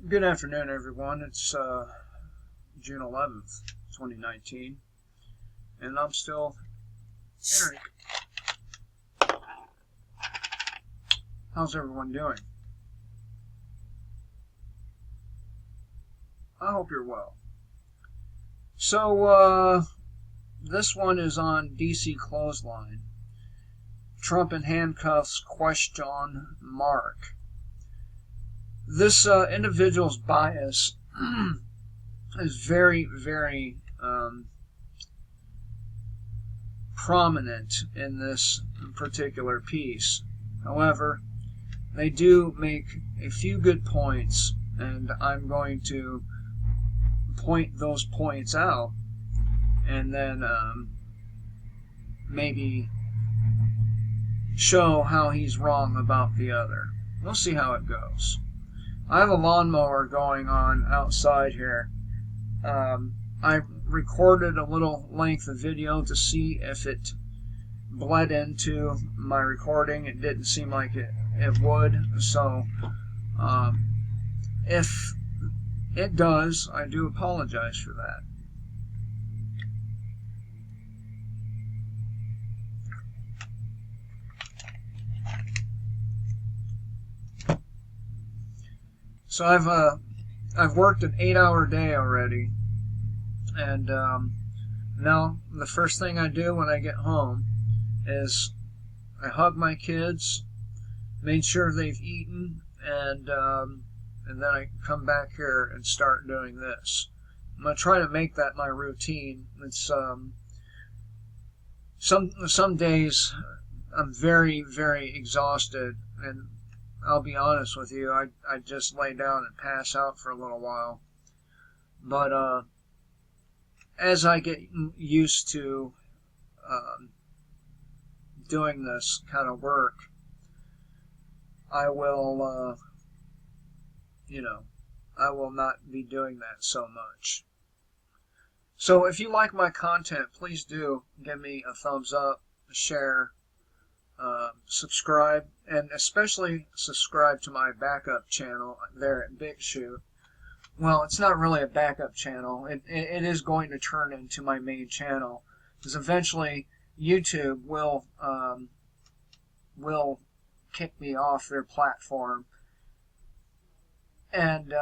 Good afternoon, everyone. It's June 11th, 2019, and I'm still Eric. How's everyone doing? I hope you're well. So, this one is on DC Clothesline. Trump in handcuffs, question mark. This individual's bias is very, very prominent in this particular piece. However, they do make a few good points, and I'm going to point those points out and then maybe show how he's wrong about the other. We'll see how it goes. I have a lawnmower going on outside here. I recorded a little length of video to see if it bled into my recording. It didn't seem like it would. So if it does, I do apologize for that. So I've worked an 8-hour day already, and now the first thing I do when I get home is I hug my kids, made sure they've eaten, and then I come back here and start doing this. I'm gonna try to make that my routine. It's some days I'm very, very exhausted, and I'll be honest with you, I just lay down and pass out for a little while. But as I get used to doing this kind of work, I will, I will not be doing that so much. So if you like my content, please do give me a thumbs up, a share, subscribe, and especially subscribe to my backup channel there at Big Shoot. Well, it's not really a backup channel. It is going to turn into my main channel, because eventually YouTube will kick me off their platform, and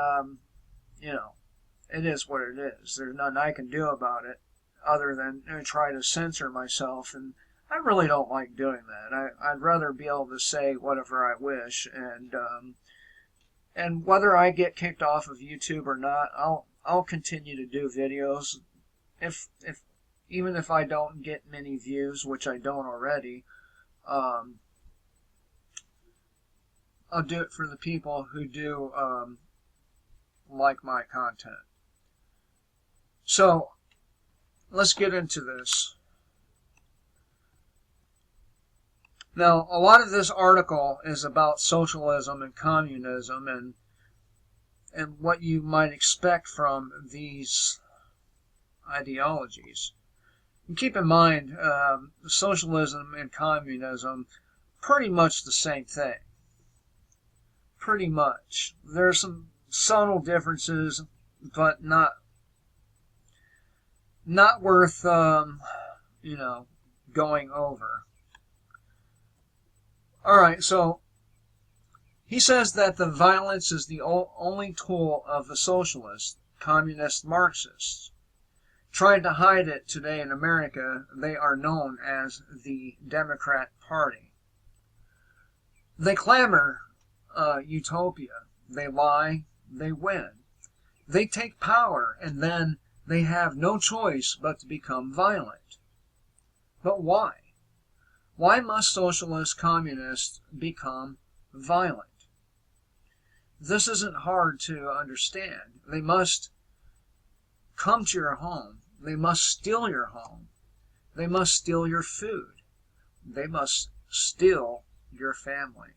it is what it is. There's nothing I can do about it other than try to censor myself, and I really don't like doing that. I'd rather be able to say whatever I wish, and whether I get kicked off of YouTube or not, I'll continue to do videos. If even if I don't get many views, which I don't already, I'll do it for the people who do like my content. So let's get into this. Now, a lot of this article is about socialism and communism and what you might expect from these ideologies. And keep in mind, socialism and communism, pretty much the same thing. Pretty much. There are some subtle differences, but not worth, going over. All right, so he says that the violence is the only tool of the socialists, communist Marxists. Trying to hide it today in America, they are known as the Democrat Party. They clamor utopia. They lie, they win. They take power, and then they have no choice but to become violent. But why? Why must socialist communists become violent? This isn't hard to understand. They must come to your home. They must steal your home. They must steal your food. They must steal your family.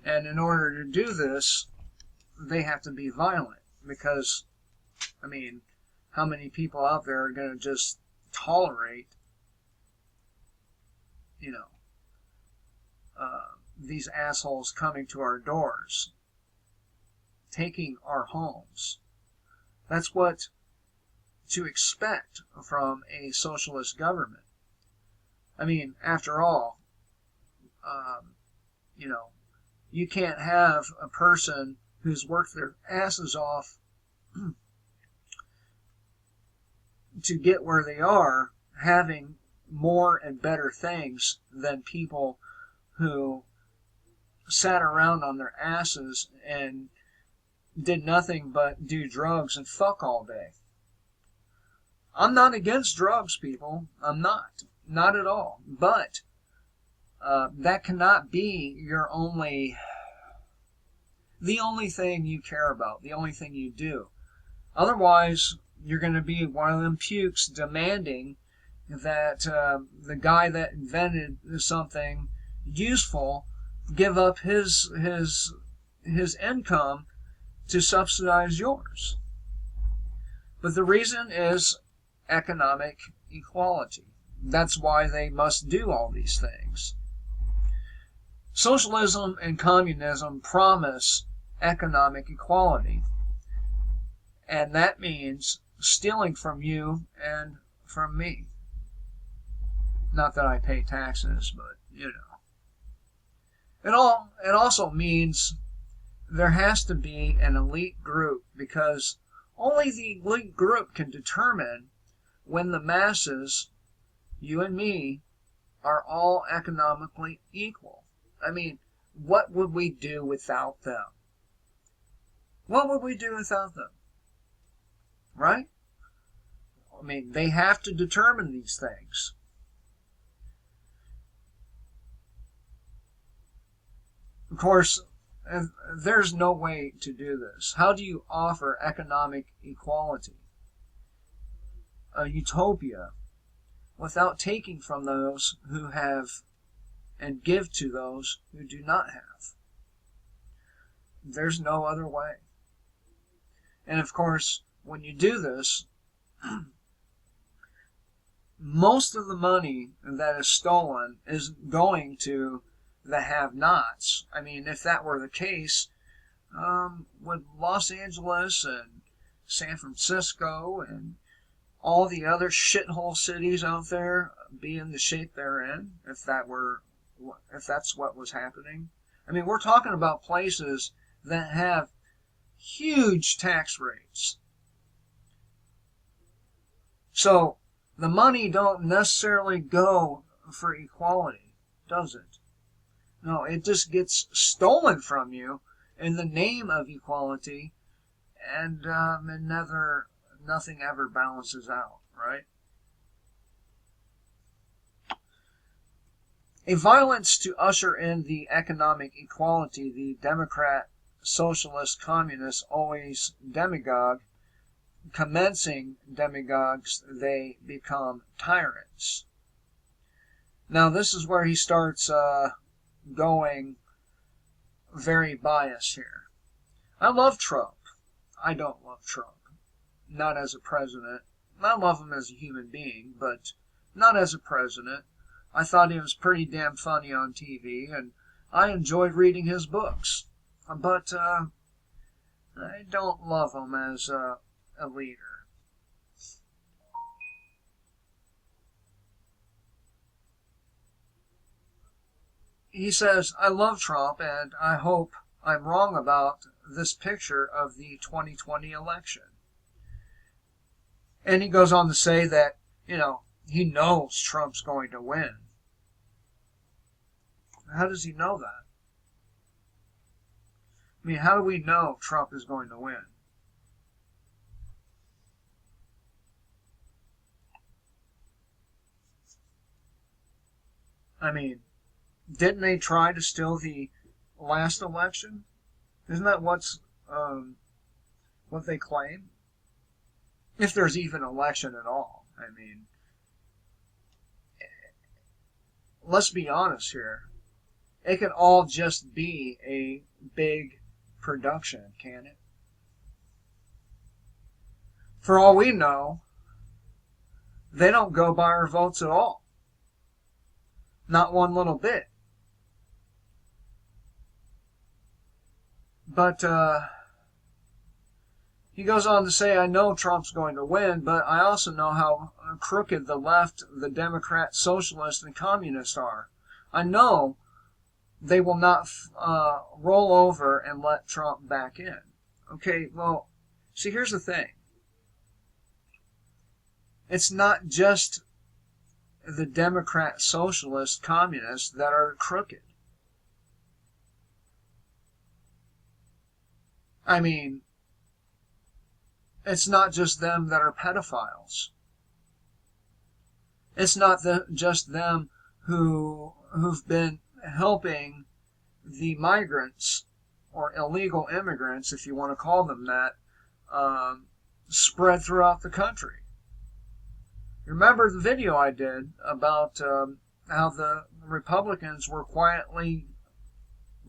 And in order to do this, they have to be violent. Because, how many people out there are going to just tolerate these assholes coming to our doors? taking our homes. That's what to expect from a socialist government. I mean, after all, you know, you can't have a person who's worked their asses off to get where they are having more and better things than people who sat around on their asses and did nothing but do drugs and fuck all day. I'm not against drugs, people. I'm not. Not at all. But that cannot be the only thing you care about, the only thing you do. Otherwise, you're going to be one of them pukes demanding that the guy that invented something useful give up his income to subsidize yours. But the reason is economic equality. That's why they must do all these things. Socialism and communism promise economic equality, and that means stealing from you and from me. Not that I pay taxes, but you know. It also means there has to be an elite group, because only the elite group can determine when the masses, you and me, are all economically equal. I mean, what would we do without them? What would we do without them? Right? I mean, they have to determine these things. Of course, there's no way to do this. How do you offer economic equality, a utopia, without taking from those who have and give to those who do not have? There's no other way. And of course, when you do this, most of the money that is stolen is going to the have-nots. I mean, if that were the case, would Los Angeles and San Francisco and all the other shithole cities out there be in the shape they're in if that's what was happening? I mean, we're talking about places that have huge tax rates. So the money don't necessarily go for equality, does it? No, it just gets stolen from you in the name of equality, and nothing ever balances out, right? A violence to usher in the economic equality the Democrat, Socialist, Communists always demagogue. Commencing demagogues, they become tyrants. Now, this is where he starts going very biased here. I love Trump. I don't love Trump. Not as a president. I love him as a human being, but not as a president. I thought he was pretty damn funny on TV, and I enjoyed reading his books. But I don't love him as a leader. He says, I love Trump, and I hope I'm wrong about this picture of the 2020 election. And he goes on to say that, he knows Trump's going to win. How does he know that? I mean, how do we know Trump is going to win? I mean, didn't they try to steal the last election? Isn't that what they claim? If there's even an election at all. I mean, let's be honest here. It could all just be a big production, can it? For all we know, they don't go by our votes at all. Not one little bit. But He goes on to say, I know Trump's going to win, but I also know how crooked the left, the Democrats, socialists, and communists are. I know they will not roll over and let Trump back in. Okay, well, see, here's the thing. It's not just the Democrat, socialist, communists that are crooked. I mean, it's not just them that are pedophiles. It's not just them who've been helping the migrants or illegal immigrants, if you want to call them that, spread throughout the country. Remember the video I did about how the Republicans were quietly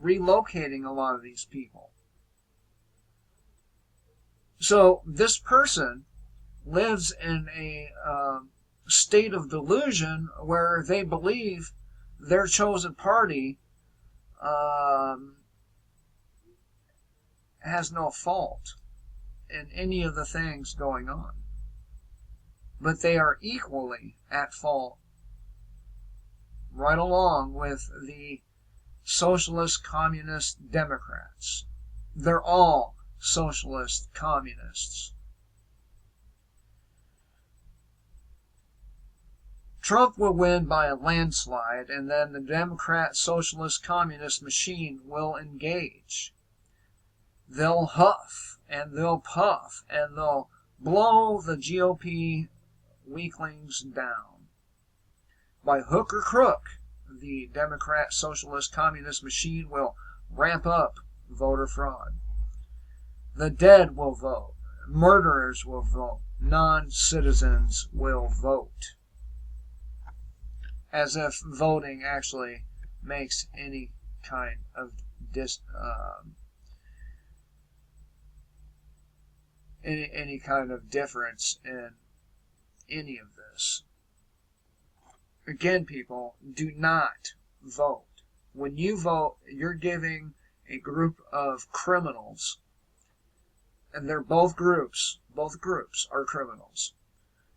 relocating a lot of these people. So this person lives in a state of delusion where they believe their chosen party has no fault in any of the things going on. But they are equally at fault right along with the socialist, communist Democrats. They're all socialist communists. Trump will win by a landslide, and then the Democrat, socialist, communist machine will engage. They'll huff, and they'll puff, and they'll blow the GOP weaklings down. By hook or crook, the Democrat, socialist, communist machine will ramp up voter fraud. The dead will vote. Murderers will vote. Non-citizens will vote. As if voting actually makes any kind of any kind of difference in any of this. Again, people, do not vote. When you vote, you're giving a group of criminals, and they're both groups are criminals.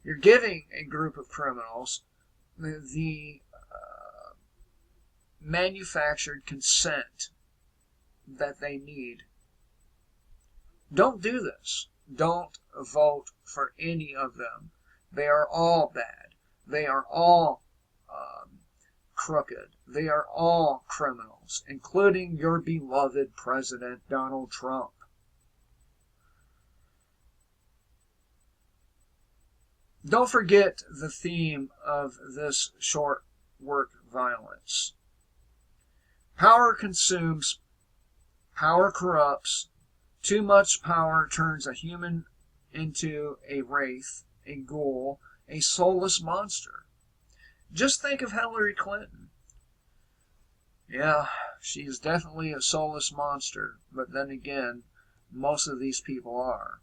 You're giving a group of criminals the manufactured consent that they need. Don't do this. Don't vote for any of them. They are all bad. They are all crooked. They are all criminals, including your beloved President Donald Trump. Don't forget the theme of this short work, violence. Power consumes, power corrupts, too much power turns a human into a wraith, a ghoul, a soulless monster. Just think of Hillary Clinton. Yeah, she is definitely a soulless monster, but then again, most of these people are.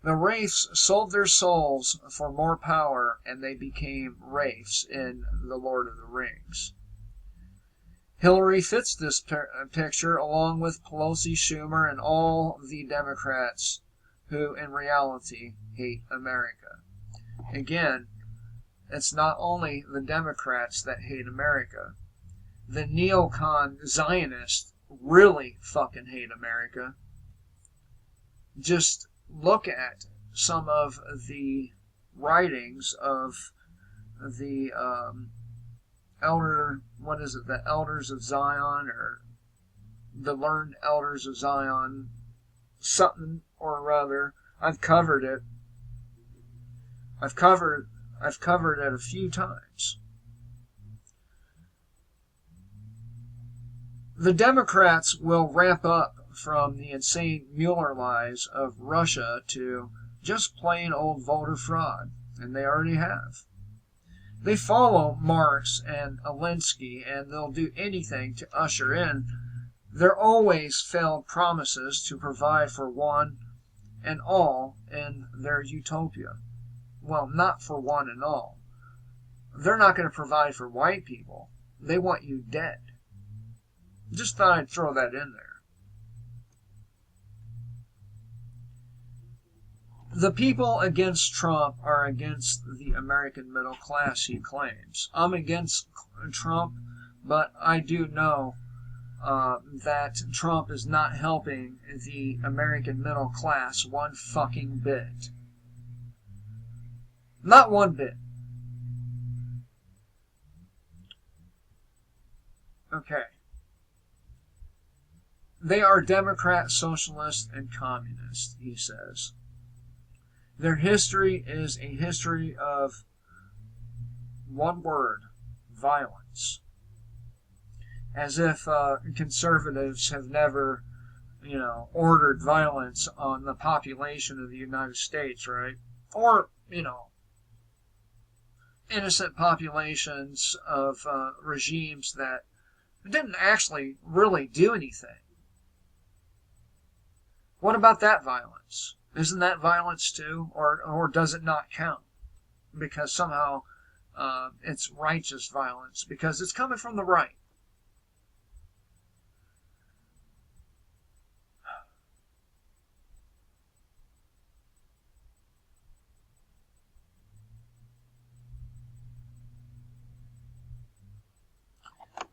The wraiths sold their souls for more power, and they became wraiths in The Lord of the Rings. Hillary fits this picture along with Pelosi, Schumer, and all the Democrats who in reality hate America. Again, it's not only the Democrats that hate America. The neocon Zionists really fucking hate America. Just look at some of the writings of the the Elders of Zion, or the Learned Elders of Zion, something or other. I've covered it. I've covered it a few times. The Democrats will ramp up from the insane Mueller lies of Russia to just plain old voter fraud, and they already have. They follow Marx and Alinsky, and they'll do anything to usher in their always failed promises to provide for one and all in their utopia. Well, not for one and all. They're not going to provide for white people. They want you dead. Just thought I'd throw that in there. The people against Trump are against the American middle class, he claims. I'm against Trump, but I do know that Trump is not helping the American middle class one fucking bit. Not one bit. Okay. They are Democrat, Socialist, and Communist, he says. Their history is a history of one word, violence. As if conservatives have never, ordered violence on the population of the United States, right? Or, innocent populations of regimes that didn't actually really do anything. What about that violence? Isn't that violence too? Or does it not count? Because somehow it's righteous violence, because it's coming from the right.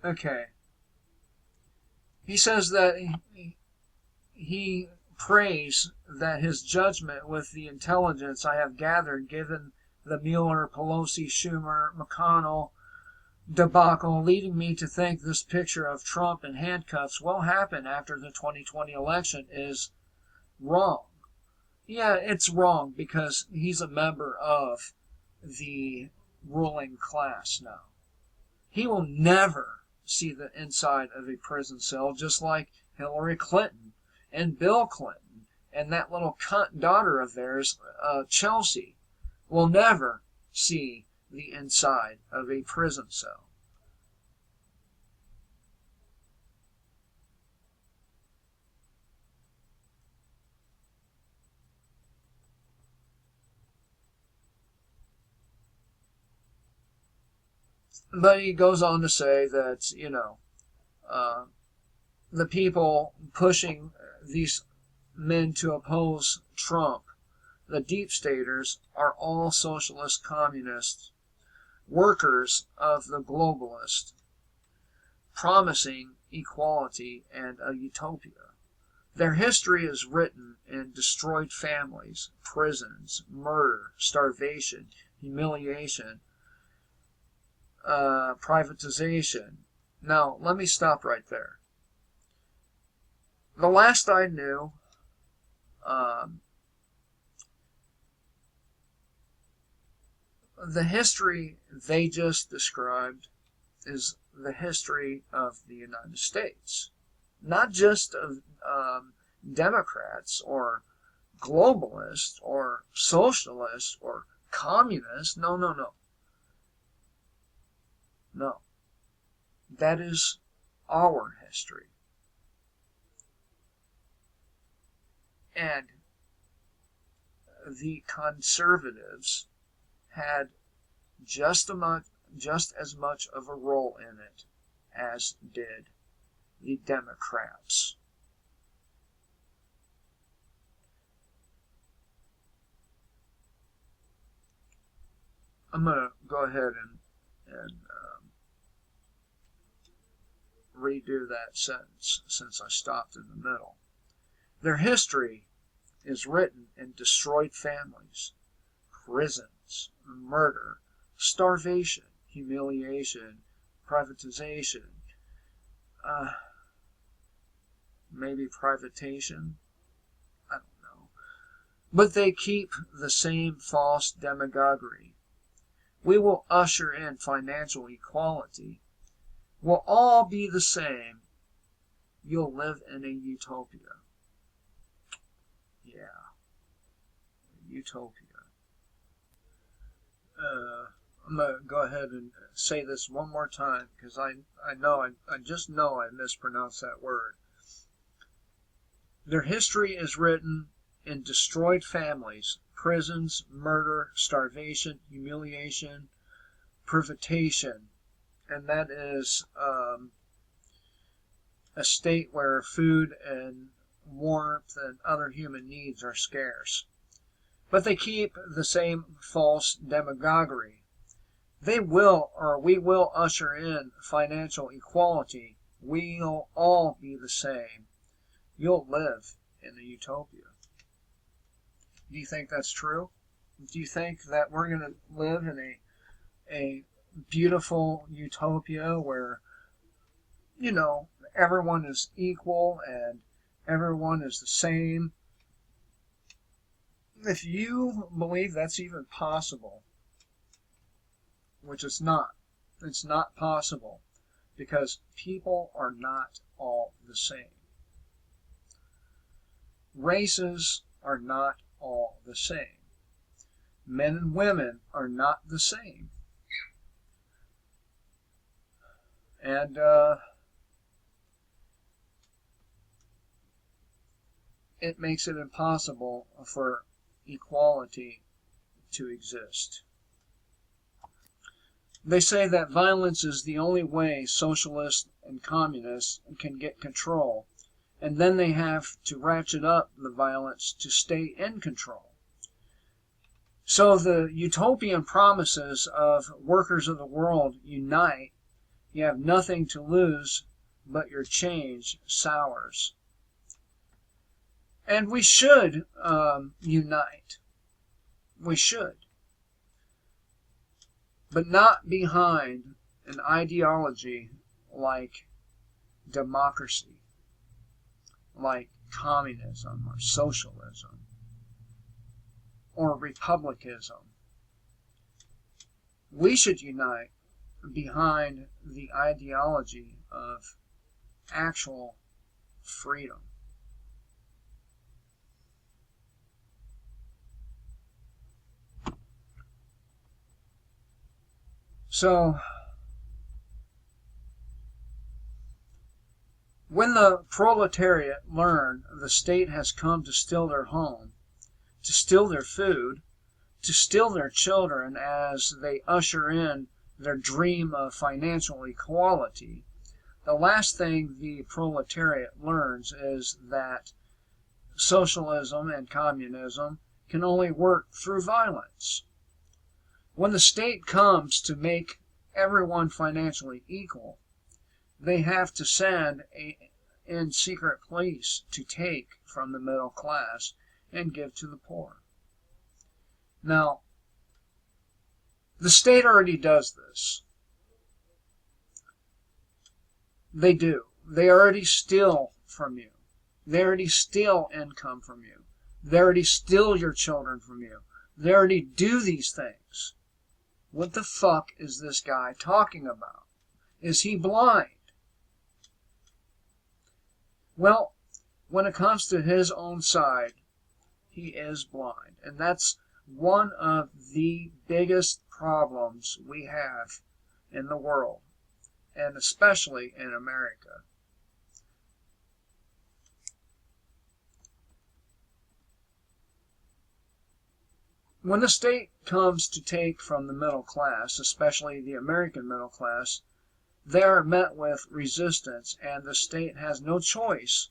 Okay. He says that he prays that his judgment with the intelligence I have gathered, given the Mueller, Pelosi, Schumer, McConnell debacle, leading me to think this picture of Trump in handcuffs will happen after the 2020 election, is wrong. Yeah, it's wrong because he's a member of the ruling class now. He will never see the inside of a prison cell, just like Hillary Clinton and Bill Clinton and that little cunt daughter of theirs, Chelsea, will never see the inside of a prison cell. But he goes on to say that, the people pushing these men to oppose Trump, the deep staters, are all socialist communists, workers of the globalist, promising equality and a utopia. Their history is written in destroyed families, prisons, murder, starvation, humiliation, privatization. Now, let me stop right there. The last I knew, the history they just described is the history of the United States. Not just of Democrats or globalists or socialists or communists. No, no, no. No. That is our history. And the conservatives had just as much of a role in it as did the Democrats. I'm going to go ahead and redo that sentence since I stopped in the middle. Their history is written in destroyed families, prisons, murder, starvation, humiliation, privatization, maybe privatation, I don't know. But they keep the same false demagoguery. We will usher in financial equality. We'll all be the same. You'll live in a utopia. Yeah, utopia. I'm going to go ahead and say this one more time because I just know I mispronounced that word. Their history is written in destroyed families, prisons, murder, starvation, humiliation, privatation, and that is a state where food and warmth and other human needs are scarce. But they keep the same false demagoguery. They will, or we will usher in financial equality. We'll all be the same. You'll live in a utopia. Do you think that's true? Do you think that we're going to live in a beautiful utopia where, everyone is equal and everyone is the same? If you believe that's even possible, which it's not possible because people are not all the same. Races are not all the same. Men and women are not the same. And it makes it impossible for equality to exist. They say that violence is the only way socialists and communists can get control, and then they have to ratchet up the violence to stay in control. So the utopian promises of workers of the world unite. You have nothing to lose, but your change sours. And we should unite. We should. But not behind an ideology like democracy, like communism or socialism or republicanism. We should unite behind the ideology of actual freedom. So, when the proletariat learn the state has come to steal their home, to steal their food, to steal their children as they usher in their dream of financial equality, the last thing the proletariat learns is that socialism and communism can only work through violence. When the state comes to make everyone financially equal, they have to send in secret police to take from the middle class and give to the poor. Now, the state already does this. They do. They already steal from you. They already steal income from you. They already steal your children from you. They already do these things. What the fuck is this guy talking about? Is he blind? Well, when it comes to his own side, he is blind. And that's one of the biggest problems we have in the world, and especially in America. When the state comes to take from the middle class, especially the American middle class, they are met with resistance, and the state has no choice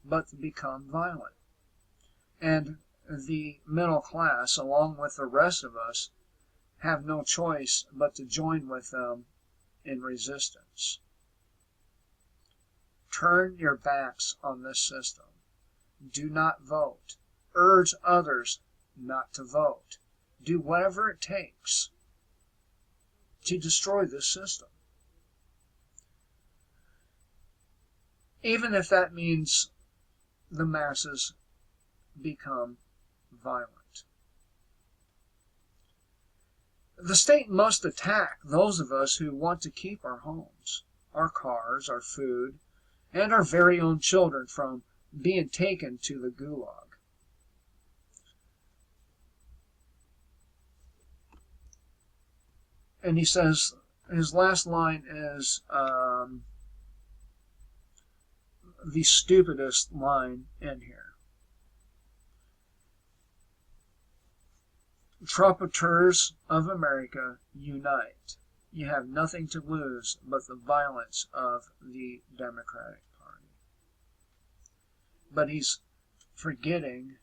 but to become violent. And the middle class, along with the rest of us, have no choice but to join with them in resistance. Turn your backs on this system. Do not vote. Urge others not to vote. Do whatever it takes to destroy this system. Even if that means the masses become violent. The state must attack those of us who want to keep our homes, our cars, our food, and our very own children from being taken to the gulag. And he says, his last line is the stupidest line in here. Trumpeters of America, unite. You have nothing to lose but the violence of the Democratic Party. But he's forgetting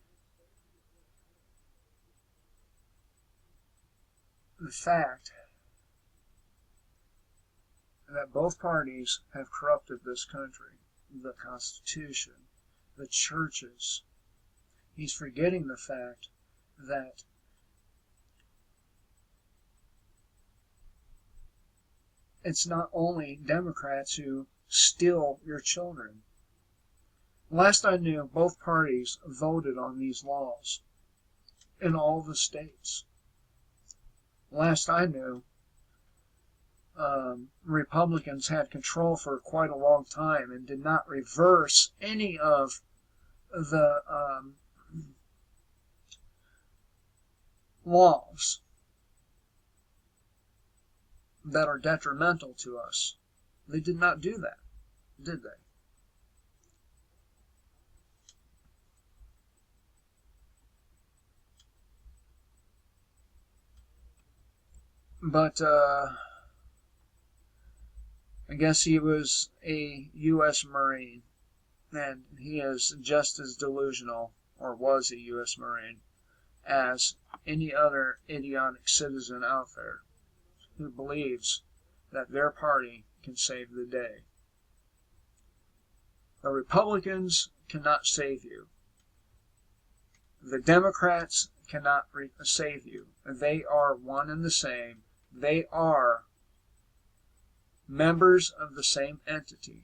the fact that both parties have corrupted this country, the Constitution, the churches. He's forgetting the fact that it's not only Democrats who steal your children. Last I knew, both parties voted on these laws in all the states. Last I knew, Republicans had control for quite a long time and did not reverse any of the laws that are detrimental to us. They did not do that, did they? But I guess he was a U.S. Marine, and he is just as delusional, or was a U.S. Marine, as any other idiotic citizen out there who believes that their party can save the day. The Republicans cannot save you. The Democrats cannot save you. They are one and the same. They are members of the same entity,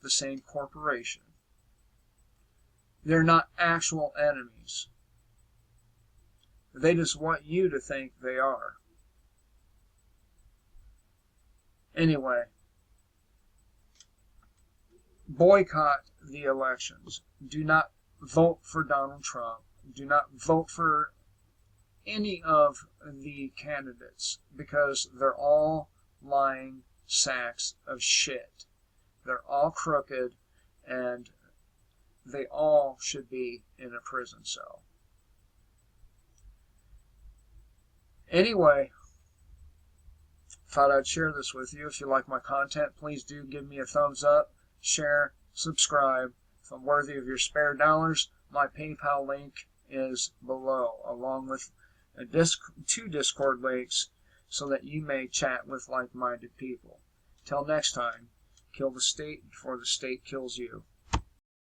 the same corporation. They're not actual enemies. They just want you to think they are. Anyway, boycott the elections. Do not vote for Donald Trump. Do not vote for any of the candidates because they're all lying sacks of shit. They're all crooked and they all should be in a prison cell. Anyway, thought I'd share this with you. If you like my content, please do give me a thumbs up, share, subscribe. If I'm worthy of your spare dollars, my PayPal link is below, along with two Discord links so that you may chat with like-minded people. Till next time, kill the state before the state kills you.